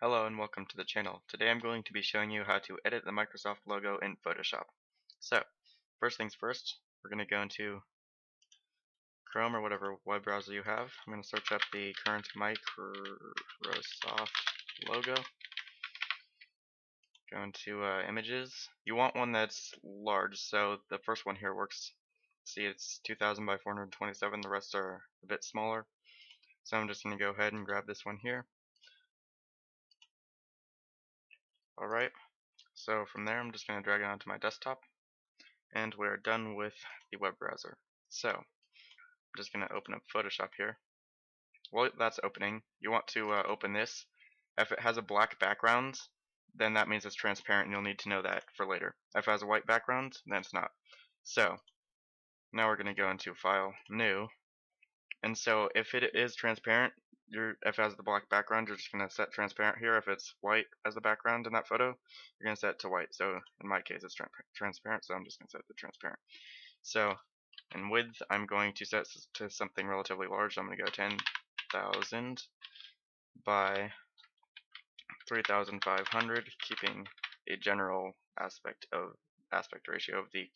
Hello and welcome to the channel. Today I'm going to be showing you how to edit the Microsoft logo in Photoshop. So, first things first, we're going to go into Chrome or whatever web browser you have. I'm going to search up the current Microsoft logo. Go into images. You want one that's large, so the first one here works. See, it's 2000 by 427, the rest are a bit smaller. So I'm just going to go ahead and grab this one here. Alright, so from there I'm just going to drag it onto my desktop. And we're done with the web browser. So, I'm just going to open up Photoshop here. While that's opening, you want to open this. If it has a black background, then that means it's transparent and you'll need to know that for later. If it has a white background, then it's not. So, now we're going to go into File, New. And so, if it is transparent, if it has the black background, you're just going to set transparent here. If it's white as the background in that photo, you're going to set it to white. So, in my case, it's transparent, so I'm just going to set it to transparent. So, in width, I'm going to set to something relatively large. I'm going to go 10,000 by 3,500, keeping a general aspect ratio of the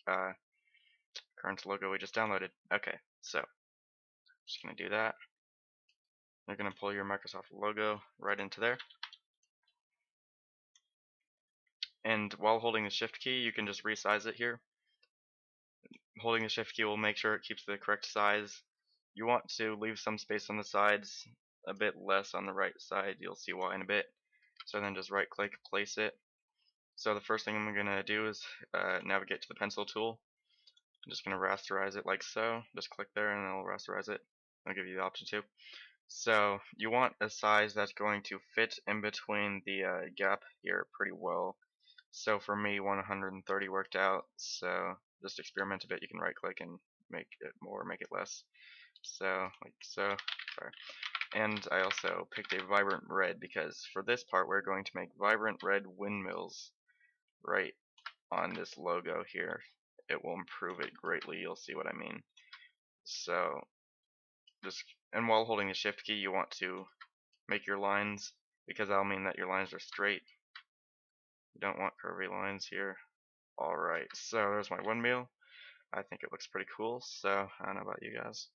current logo we just downloaded. Okay, so just going to do that. You're going to pull your Microsoft logo right into there. And while holding the Shift key, you can just resize it here. Holding the Shift key will make sure it keeps the correct size. You want to leave some space on the sides, a bit less on the right side. You'll see why in a bit. So then just right click, place it. So the first thing I'm going to do is navigate to the pencil tool. I'm just going to rasterize it like so. Just click there and it'll rasterize it. I'll give you the option to. So you want a size that's going to fit in between the gap here pretty well. So for me, 130 worked out. So just experiment a bit. You can right click and make it more, make it less. So like so. Sorry. And I also picked a vibrant red because for this part we're going to make vibrant red windmills right on this logo here. It will improve it greatly. You'll see what I mean. So and while holding the Shift key, you want to make your lines, because that'll mean that your lines are straight. You don't want curvy lines here. Alright, so there's my windmill. I think it looks pretty cool, so I don't know about you guys.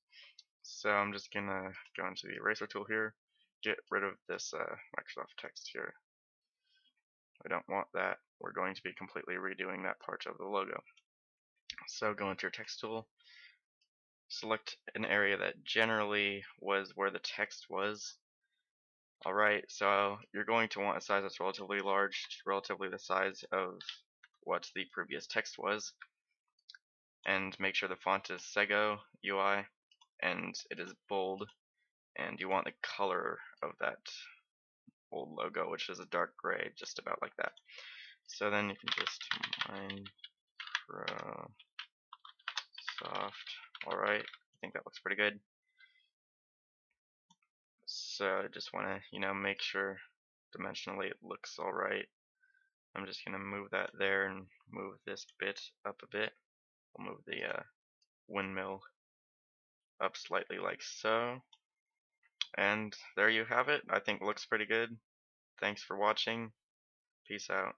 So I'm just gonna go into the eraser tool here, get rid of this Microsoft text here. I don't want that. We're going to be completely redoing that part of the logo. So go into your text tool, select an area that generally was where the text was. Alright, so you're going to want a size that's relatively large, relatively the size of what the previous text was. And make sure the font is Sego UI and it is bold, and you want the color of that old logo, which is a dark gray, just about like that. So then you can just Microsoft. Alright, I think that looks pretty good. So I just want to, make sure dimensionally it looks alright. I'm just going to move that there and move this bit up a bit. I'll move the windmill up slightly like so. And there you have it. I think it looks pretty good. Thanks for watching. Peace out.